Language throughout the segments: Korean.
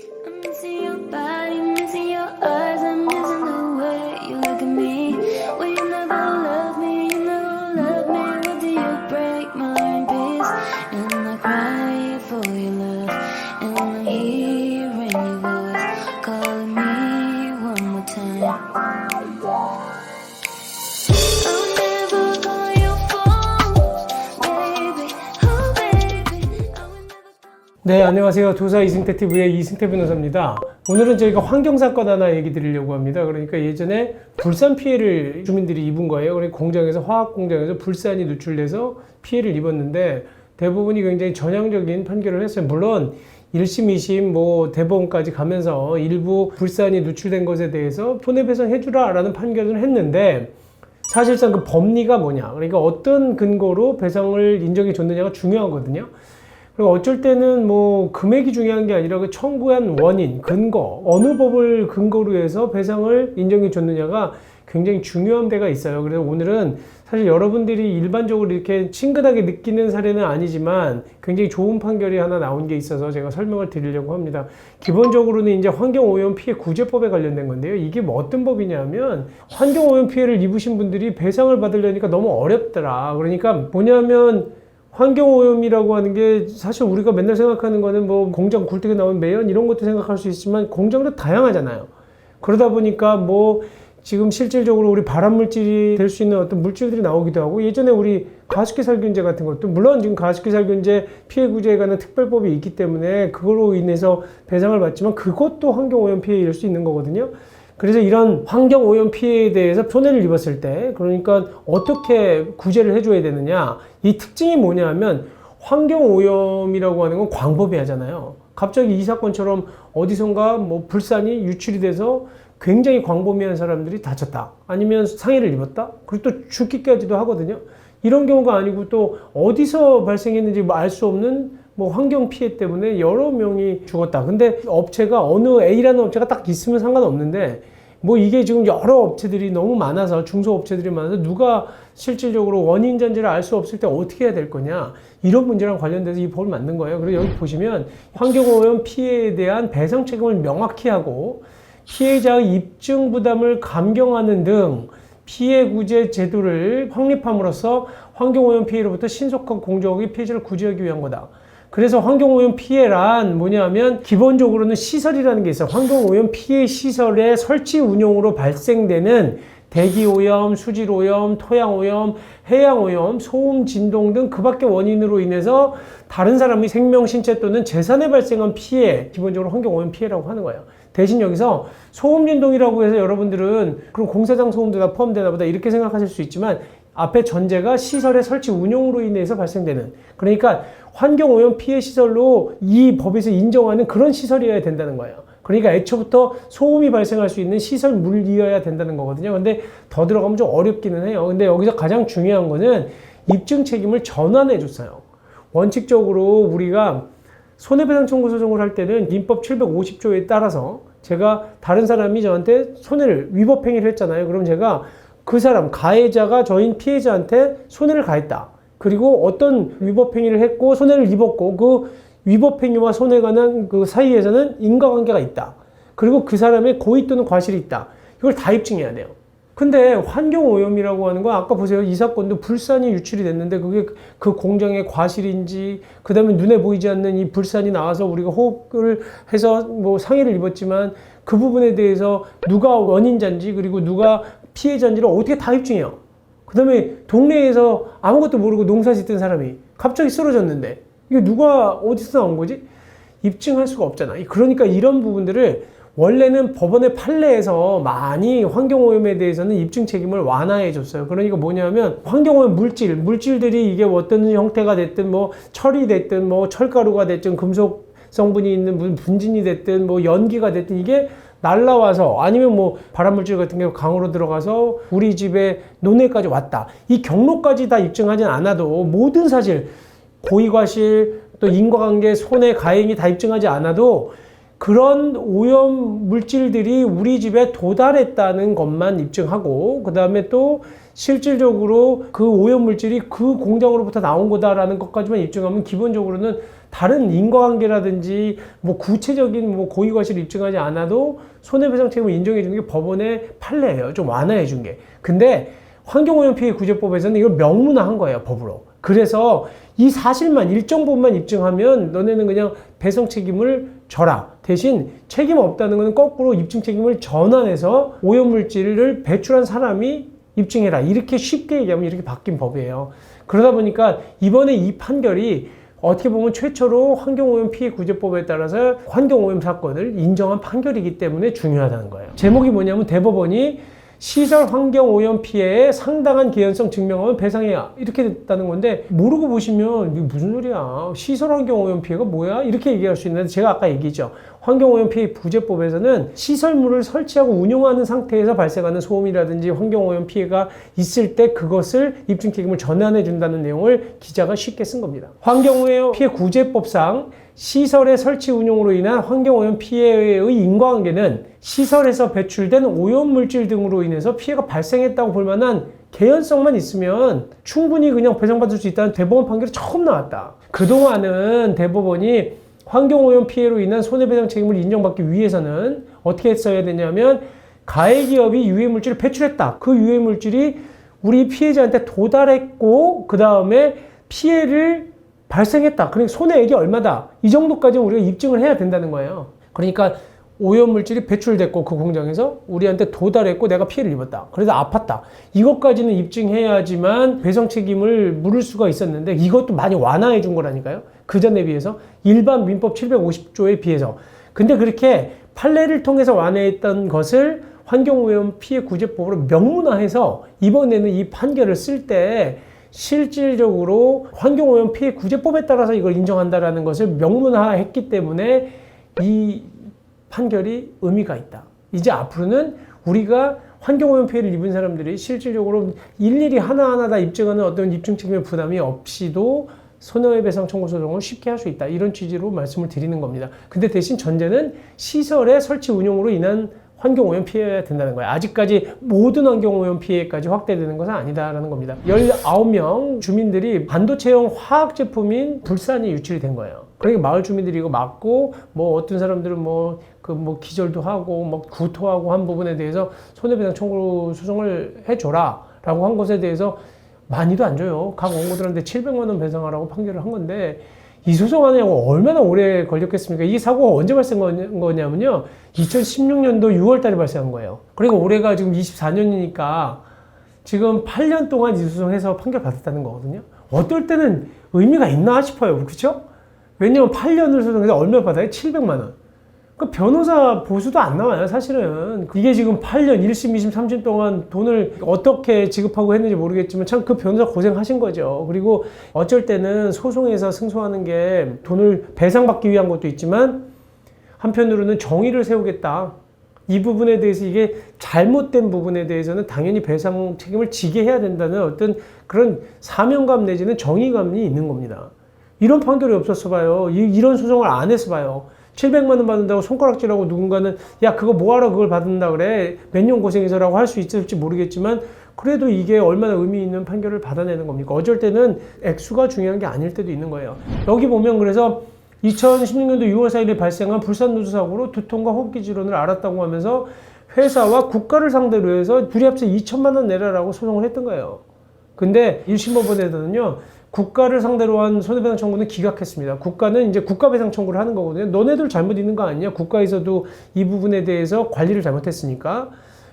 I'm missing your body, missing your eyes, I'm missing the way you look at me. Well, you never love me, you never love me. What do you break my in peace? And I cry for your love, and I'm hearing your voice calling me one more time. I'll never call your phone, baby, oh baby. I would never. 네, 안녕하세요. 도사 이승태 TV의 이승태 변호사입니다. 오늘은 저희가 환경사건 하나 얘기 드리려고 합니다. 그러니까 예전에 불산 피해를 주민들이 입은 거예요. 그러니까 공장에서, 화학 공장에서 불산이 누출돼서 피해를 입었는데 대부분이 굉장히 전향적인 판결을 했어요. 물론 1심, 2심, 대법원까지 가면서 일부 불산이 누출된 것에 대해서 손해배상 해주라 라는 판결을 했는데 사실상 그 법리가 뭐냐, 그러니까 어떤 근거로 배상을 인정해 줬느냐가 중요하거든요. 그리고 어쩔 때는 금액이 중요한 게 아니라 그 청구한 원인, 근거, 어느 법을 근거로 해서 배상을 인정해 줬느냐가 굉장히 중요한 데가 있어요. 그래서 오늘은 사실 여러분들이 일반적으로 이렇게 친근하게 느끼는 사례는 아니지만 굉장히 좋은 판결이 하나 나온 게 있어서 제가 설명을 드리려고 합니다. 기본적으로는 이제 환경오염 피해 구제법에 관련된 건데요. 이게 어떤 법이냐면 환경오염 피해를 입으신 분들이 배상을 받으려니까 너무 어렵더라. 그러니까 뭐냐면 환경오염이라고 하는 게 사실 우리가 맨날 생각하는 거는 공장 굴뚝에 나온 매연 이런 것도 생각할 수 있지만 공장도 다양하잖아요. 그러다 보니까 지금 실질적으로 우리 발암물질이 될 수 있는 어떤 물질들이 나오기도 하고 예전에 우리 가습기 살균제 같은 것도 물론 지금 가습기 살균제 피해 구제에 관한 특별법이 있기 때문에 그걸로 인해서 배상을 받지만 그것도 환경오염 피해일 수 있는 거거든요. 그래서 이런 환경오염 피해에 대해서 손해를 입었을 때 그러니까 어떻게 구제를 해줘야 되느냐, 이 특징이 뭐냐 하면 환경오염이라고 하는 건 광범위하잖아요. 갑자기 이 사건처럼 어디선가 불산이 유출이 돼서 굉장히 광범위한 사람들이 다쳤다, 아니면 상해를 입었다, 그리고 또 죽기까지도 하거든요. 이런 경우가 아니고 또 어디서 발생했는지 알 수 없는 환경 피해 때문에 여러 명이 죽었다. 근데 업체가 어느 A라는 업체가 딱 있으면 상관없는데 이게 지금 여러 업체들이 너무 많아서 중소업체들이 많아서 누가 실질적으로 원인 전제를 알 수 없을 때 어떻게 해야 될 거냐, 이런 문제랑 관련돼서 이 법을 만든 거예요. 그리고 여기 보시면 환경오염 피해에 대한 배상 책임을 명확히 하고 피해자의 입증 부담을 감경하는 등 피해 구제 제도를 확립함으로써 환경오염 피해로부터 신속한 공정하게 피해자를 구제하기 위한 거다. 그래서 환경오염 피해란 뭐냐면 기본적으로는 시설이라는 게 있어요. 환경오염 피해 시설의 설치 운용으로 발생되는 대기오염, 수질오염, 토양오염, 해양오염, 소음, 진동 등 그 밖의 원인으로 인해서 다른 사람의 생명, 신체 또는 재산에 발생한 피해, 기본적으로 환경오염 피해라고 하는 거예요. 대신 여기서 소음, 진동이라고 해서 여러분들은 그럼 공사장 소음도 다 포함되나 보다 이렇게 생각하실 수 있지만 앞에 전제가 시설의 설치 운용으로 인해서 발생되는, 그러니까 환경오염 피해 시설로 이 법에서 인정하는 그런 시설이어야 된다는 거예요. 그러니까 애초부터 소음이 발생할 수 있는 시설물이어야 된다는 거거든요. 근데 더 들어가면 좀 어렵기는 해요. 근데 여기서 가장 중요한 거는 입증 책임을 전환해 줬어요. 원칙적으로 우리가 손해배상 청구 소송을 할 때는 민법 750조에 따라서 제가 다른 사람이 저한테 손해를 위법행위를 했잖아요. 그럼 제가 그 사람, 가해자가 저인 피해자한테 손해를 가했다. 그리고 어떤 위법행위를 했고 손해를 입었고 그 위법행위와 손해가 난 그 사이에서는 인과관계가 있다. 그리고 그 사람의 고의 또는 과실이 있다. 이걸 다 입증해야 돼요. 근데 환경오염이라고 하는 건 아까 보세요. 이 사건도 불산이 유출이 됐는데 그게 그 공장의 과실인지, 그 다음에 눈에 보이지 않는 이 불산이 나와서 우리가 호흡을 해서 상해를 입었지만 그 부분에 대해서 누가 원인자인지 그리고 누가 피해자인지를 어떻게 다 입증해요. 그 다음에 동네에서 아무것도 모르고 농사 짓던 사람이 갑자기 쓰러졌는데 이게 누가 어디서 나온 거지? 입증할 수가 없잖아. 그러니까 이런 부분들을 원래는 법원의 판례에서 많이 환경오염에 대해서는 입증 책임을 완화해 줬어요. 그러니까 뭐냐면 환경오염 물질들이 이게 어떤 형태가 됐든 철이 됐든 철가루가 됐든 금속 성분이 있는 분진이 됐든 연기가 됐든 이게 날라와서 아니면 발암물질 같은 게 강으로 들어가서 우리 집에 논에까지 왔다. 이 경로까지 다 입증하진 않아도 모든 사실, 고의과실, 또 인과관계, 손해, 가행이 다 입증하지 않아도 그런 오염 물질들이 우리 집에 도달했다는 것만 입증하고, 그 다음에 또 실질적으로 그 오염 물질이 그 공장으로부터 나온 거다라는 것까지만 입증하면 기본적으로는 다른 인과관계라든지 뭐 구체적인 뭐 고의과실을 입증하지 않아도 손해배상 책임을 인정해 주는 게 법원의 판례예요. 좀 완화해 준 게. 근데 환경오염피해구제법에서는 이걸 명문화한 거예요, 법으로. 그래서 이 사실만 일정 부분만 입증하면 너네는 그냥 배상 책임을 져라. 대신 책임 없다는 것은 거꾸로 입증 책임을 전환해서 오염물질을 배출한 사람이 입증해라. 이렇게 쉽게 얘기하면 이렇게 바뀐 법이에요. 그러다 보니까 이번에 이 판결이 어떻게 보면 최초로 환경오염피해구제법에 따라서 환경오염 사건을 인정한 판결이기 때문에 중요하다는 거예요. 제목이 뭐냐면 대법원이 시설 환경 오염 피해에 상당한 개연성 증명하면 배상해야 이렇게 됐다는 건데, 모르고 보시면 이게 무슨 소리야, 시설 환경 오염 피해가 뭐야 이렇게 얘기할 수 있는데, 제가 아까 얘기했죠. 환경 오염 피해 구제법에서는 시설물을 설치하고 운용하는 상태에서 발생하는 소음이라든지 환경 오염 피해가 있을 때 그것을 입증 책임을 전환해 준다는 내용을 기자가 쉽게 쓴 겁니다. 환경 오염 피해 구제법상 시설의 설치 운용으로 인한 환경오염 피해의 인과관계는 시설에서 배출된 오염물질 등으로 인해서 피해가 발생했다고 볼 만한 개연성만 있으면 충분히 그냥 배상받을 수 있다는 대법원 판결이 처음 나왔다. 그동안은 대법원이 환경오염 피해로 인한 손해배상 책임을 인정받기 위해서는 어떻게 했어야 되냐면, 가해기업이 유해물질을 배출했다. 그 유해물질이 우리 피해자한테 도달했고 그 다음에 피해를 발생했다. 그러니까 손해액이 얼마다. 이 정도까지는 우리가 입증을 해야 된다는 거예요. 그러니까 오염물질이 배출됐고 그 공장에서 우리한테 도달했고 내가 피해를 입었다. 그래서 아팠다. 이것까지는 입증해야지만 배상 책임을 물을 수가 있었는데, 이것도 많이 완화해 준 거라니까요. 그 전에 비해서. 일반 민법 750조에 비해서. 근데 그렇게 판례를 통해서 완화했던 것을 환경오염 피해 구제법으로 명문화해서 이번에는 이 판결을 쓸 때 실질적으로 환경오염 피해 구제법에 따라서 이걸 인정한다라는 것을 명문화했기 때문에 이 판결이 의미가 있다. 이제 앞으로는 우리가 환경오염 피해를 입은 사람들이 실질적으로 일일이 하나하나 다 입증하는 어떤 입증 책임의 부담이 없이도 손해배상 청구 소송을 쉽게 할 수 있다. 이런 취지로 말씀을 드리는 겁니다. 근데 대신 전제는 시설의 설치 운용으로 인한 환경오염 피해야 된다는 거예요. 아직까지 모든 환경오염 피해까지 확대되는 것은 아니다라는 겁니다. 19명 주민들이 반도체용 화학 제품인 불산이 유출이 된 거예요. 그러니까 마을 주민들이 이거 맞고, 뭐 어떤 사람들은 기절도 하고 구토하고 한 부분에 대해서 손해배상 청구 소송을 해줘라 라고 한 것에 대해서 많이도 안 줘요. 각 원고들한테 700만 원 배상하라고 판결을 한 건데, 이 소송하느냐고 얼마나 오래 걸렸겠습니까? 이 사고가 언제 발생한 거냐면요, 2016년도 6월 달에 발생한 거예요. 그리고 올해가 지금 24년이니까 지금 8년 동안 이 소송해서 판결 받았다는 거거든요. 어떨 때는 의미가 있나 싶어요. 그렇죠? 왜냐면 8년을 소송해서 얼마 받아요? 700만 원. 그 변호사 보수도 안 나와요, 사실은. 이게 지금 8년, 1심, 2심, 3심 동안 돈을 어떻게 지급하고 했는지 모르겠지만 참 그 변호사 고생하신 거죠. 그리고 어쩔 때는 소송에서 승소하는 게 돈을 배상받기 위한 것도 있지만, 한편으로는 정의를 세우겠다. 이 부분에 대해서 이게 잘못된 부분에 대해서는 당연히 배상 책임을 지게 해야 된다는 어떤 그런 사명감 내지는 정의감이 있는 겁니다. 이런 판결이 없었어 봐요. 이런 소송을 안 했어 봐요. 700만 원 받는다고 손가락질하고 누군가는 야 그거 뭐하러 그걸 받는다 그래, 몇 년 고생해서라고 할 수 있을지 모르겠지만, 그래도 이게 얼마나 의미 있는 판결을 받아내는 겁니까? 어쩔 때는 액수가 중요한 게 아닐 때도 있는 거예요. 여기 보면 그래서 2016년도 6월 4일에 발생한 불산 누수 사고로 두통과 호흡기 질환을 앓았다고 하면서 회사와 국가를 상대로 해서 둘이 합쳐 2천만 원 내라라고 소송을 했던 거예요. 근데 1심 법원에서는요, 국가를 상대로 한 손해배상 청구는 기각했습니다. 국가는 이제 국가배상 청구를 하는 거거든요. 너네들 잘못 있는 거 아니냐? 국가에서도 이 부분에 대해서 관리를 잘못했으니까.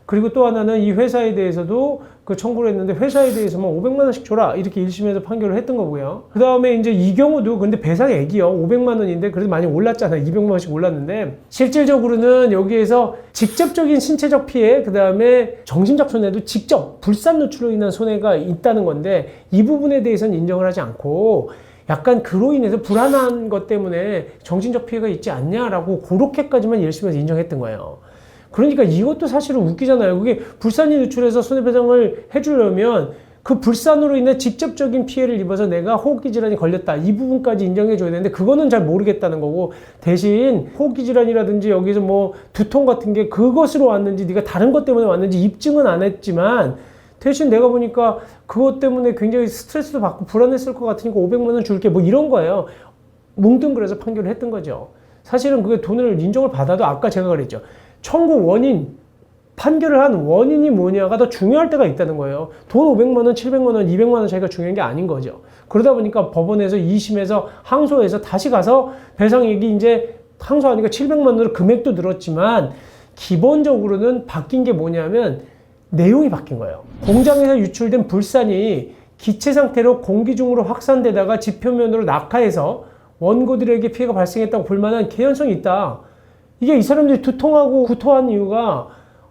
그리고 또 하나는 이 회사에 대해서도 그 청구를 했는데 회사에 대해서만 500만 원씩 줘라 이렇게 1심에서 판결을 했던 거고요. 그 다음에 이제 이 경우도 근데 배상액이요 500만 원인데 그래도 많이 올랐잖아요. 200만 원씩 올랐는데 실질적으로는 여기에서 직접적인 신체적 피해, 그 다음에 정신적 손해도 직접 불산 누출로 인한 손해가 있다는 건데, 이 부분에 대해서는 인정을 하지 않고 약간 그로 인해서 불안한 것 때문에 정신적 피해가 있지 않냐라고 그렇게까지만 1심에서 인정했던 거예요. 그러니까 이것도 사실은 웃기잖아요. 그게 불산이 누출해서 손해배상을 해주려면 그 불산으로 인해 직접적인 피해를 입어서 내가 호흡기 질환이 걸렸다. 이 부분까지 인정해 줘야 되는데 그거는 잘 모르겠다는 거고 대신 호흡기 질환이라든지 여기서 뭐 두통 같은 게 그것으로 왔는지 네가 다른 것 때문에 왔는지 입증은 안 했지만 대신 내가 보니까 그것 때문에 굉장히 스트레스도 받고 불안했을 것 같으니까 500만 원 줄게 뭐 이런 거예요. 뭉뚱그려서 판결을 했던 거죠. 사실은 그게 돈을 인정을 받아도 아까 제가 그랬죠. 청구 원인 판결을 한 원인이 뭐냐가 더 중요할 때가 있다는 거예요. 돈 500만 원, 700만 원, 200만 원 차이가 중요한 게 아닌 거죠. 그러다 보니까 법원에서 2심에서 항소해서 다시 가서 배상액이 이제 항소하니까 700만 원으로 금액도 늘었지만 기본적으로는 바뀐 게 뭐냐면 내용이 바뀐 거예요. 공장에서 유출된 불산이 기체 상태로 공기 중으로 확산되다가 지표면으로 낙하해서 원고들에게 피해가 발생했다고 볼 만한 개연성이 있다. 이게 이 사람들이 두통하고 구토한 이유가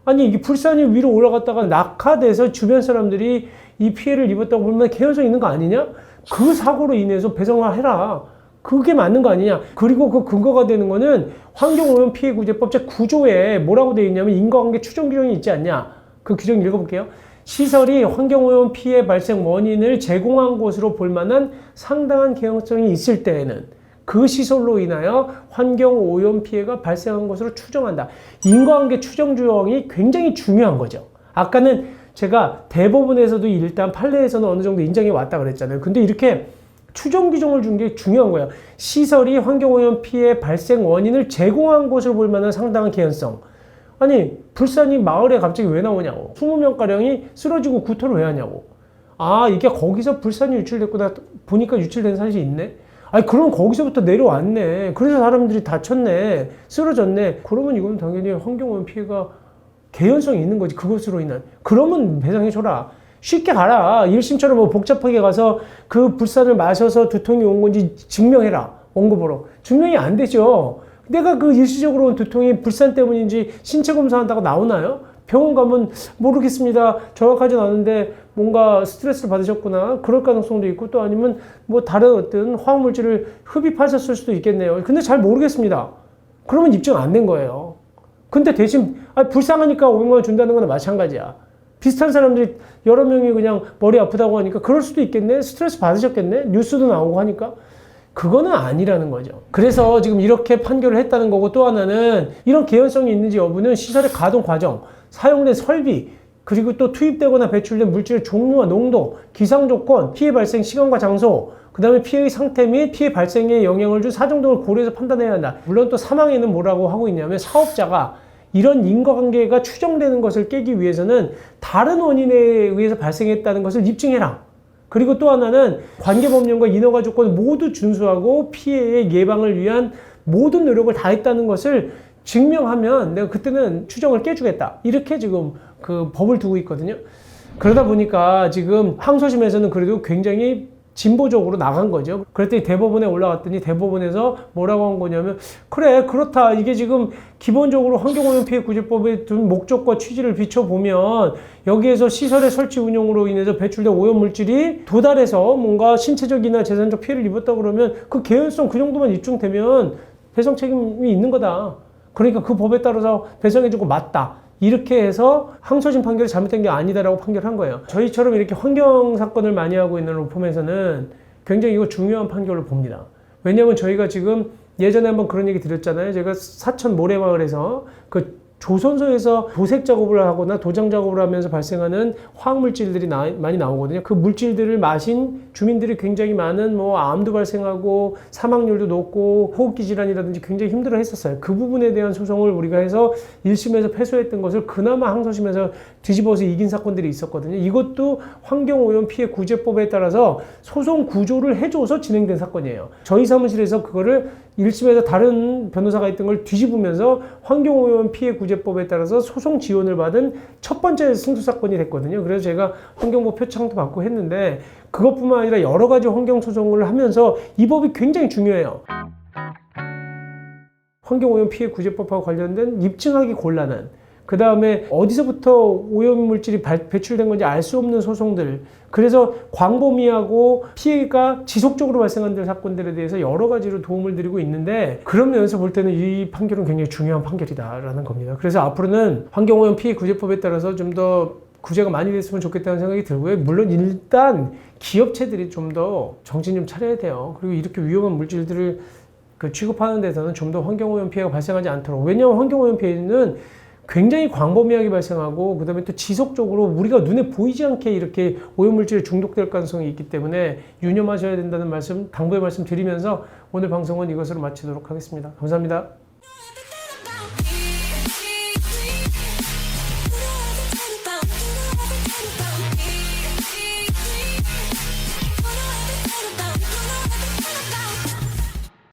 아니 이게 불산이 위로 올라갔다가 낙하돼서 주변 사람들이 이 피해를 입었다고 보면 개연성 있는 거 아니냐? 그 사고로 인해서 배상을 해라. 그게 맞는 거 아니냐? 그리고 그 근거가 되는 거는 환경오염 피해구제법 제9조에 뭐라고 되어 있냐면 인과관계 추정 규정이 있지 않냐? 그 규정 읽어볼게요. 시설이 환경오염 피해 발생 원인을 제공한 것으로 볼 만한 상당한 개연성이 있을 때에는 그 시설로 인하여 환경오염 피해가 발생한 것으로 추정한다. 인과관계 추정 규정이 굉장히 중요한 거죠. 아까는 제가 대법원에서도 일단 판례에서는 어느 정도 인정해 왔다 그랬잖아요. 근데 이렇게 추정 규정을 준 게 중요한 거예요. 시설이 환경오염 피해 발생 원인을 제공한 것으로 볼 만한 상당한 개연성. 아니 불산이 마을에 갑자기 왜 나오냐고. 20명가량이 쓰러지고 구토를 왜 하냐고. 아 이게 거기서 불산이 유출됐구나 보니까 유출된 사실이 있네. 아니 그럼 거기서부터 내려왔네. 그래서 사람들이 다쳤네. 쓰러졌네. 그러면 이건 당연히 환경오염 피해가 개연성이 있는 거지. 그것으로 인한. 그러면 배상해줘라. 쉽게 가라. 1심처럼 뭐 복잡하게 가서 그 불산을 마셔서 두통이 온 건지 증명해라. 원고 보러. 증명이 안 되죠. 내가 그 일시적으로 온 두통이 불산 때문인지 신체 검사한다고 나오나요? 병원 가면 모르겠습니다. 정확하진 않은데 뭔가 스트레스를 받으셨구나. 그럴 가능성도 있고 또 아니면 뭐 다른 어떤 화학물질을 흡입하셨을 수도 있겠네요. 근데 잘 모르겠습니다. 그러면 입증 안 된 거예요. 근데 대신 불쌍하니까 500만 원 준다는 거는 마찬가지야. 비슷한 사람들이 여러 명이 그냥 머리 아프다고 하니까 그럴 수도 있겠네. 스트레스 받으셨겠네. 뉴스도 나오고 하니까. 그거는 아니라는 거죠. 그래서 지금 이렇게 판결을 했다는 거고 또 하나는 이런 개연성이 있는지 여부는 시설의 가동 과정, 사용된 설비, 그리고 또 투입되거나 배출된 물질의 종류와 농도, 기상 조건, 피해 발생 시간과 장소, 그 다음에 피해의 상태 및 피해 발생에 영향을 준 사정 등을 고려해서 판단해야 한다. 물론 또 사망에는 뭐라고 하고 있냐면 사업자가 이런 인과관계가 추정되는 것을 깨기 위해서는 다른 원인에 의해서 발생했다는 것을 입증해라. 그리고 또 하나는 관계법령과 인허가 조건을 모두 준수하고 피해의 예방을 위한 모든 노력을 다했다는 것을 증명하면 내가 그때는 추정을 깨주겠다. 이렇게 지금 그 법을 두고 있거든요. 그러다 보니까 지금 항소심에서는 그래도 굉장히 진보적으로 나간 거죠. 그랬더니 대법원에 올라갔더니 대법원에서 뭐라고 한 거냐면 그래 그렇다. 이게 지금 기본적으로 환경오염 피해 구제법의 둔 목적과 취지를 비춰보면 여기에서 시설의 설치 운영으로 인해서 배출된 오염물질이 도달해서 뭔가 신체적이나 재산적 피해를 입었다 그러면 그 개연성 그 정도만 입증되면 배상 책임이 있는 거다. 그러니까 그 법에 따라서 배상해주고 맞다. 이렇게 해서 항소심 판결이 잘못된 게 아니다라고 판결한 거예요. 저희처럼 이렇게 환경 사건을 많이 하고 있는 로펌에서는 굉장히 이거 중요한 판결을 봅니다. 왜냐하면 저희가 지금 예전에 한번 그런 얘기 드렸잖아요. 제가 사천 모래마을에서 그 조선소에서 도색 작업을 하거나 도장 작업을 하면서 발생하는 화학물질들이 많이 나오거든요. 그 물질들을 마신 주민들이 굉장히 많은 뭐 암도 발생하고 사망률도 높고 호흡기 질환이라든지 굉장히 힘들어 했었어요. 그 부분에 대한 소송을 우리가 해서 1심에서 패소했던 것을 그나마 항소심에서 뒤집어서 이긴 사건들이 있었거든요. 이것도 환경오염 피해 구제법에 따라서 소송 구조를 해줘서 진행된 사건이에요. 저희 사무실에서 그거를 1심에서 다른 변호사가 있던 걸 뒤집으면서 환경오염 피해 구제법에 따라서 소송 지원을 받은 첫 번째 승소 사건이 됐거든요. 그래서 제가 환경부 표창도 받고 했는데 그것뿐만 아니라 여러 가지 환경 소송을 하면서 이 법이 굉장히 중요해요. 환경오염 피해 구제법하고 관련된 입증하기 곤란한 그 다음에 어디서부터 오염물질이 배출된 건지 알 수 없는 소송들 그래서 광범위하고 피해가 지속적으로 발생하는 사건들에 대해서 여러 가지로 도움을 드리고 있는데 그런 면에서 볼 때는 이 판결은 굉장히 중요한 판결이다라는 겁니다. 그래서 앞으로는 환경오염 피해 구제법에 따라서 좀 더 구제가 많이 됐으면 좋겠다는 생각이 들고요. 물론 일단 기업체들이 좀 더 정신 좀 차려야 돼요. 그리고 이렇게 위험한 물질들을 취급하는 데서는 좀 더 환경오염 피해가 발생하지 않도록. 왜냐하면 환경오염 피해는 굉장히 광범위하게 발생하고 그다음에 또 지속적으로 우리가 눈에 보이지 않게 이렇게 오염물질에 중독될 가능성이 있기 때문에 유념하셔야 된다는 말씀, 당부의 말씀 드리면서 오늘 방송은 이것으로 마치도록 하겠습니다. 감사합니다.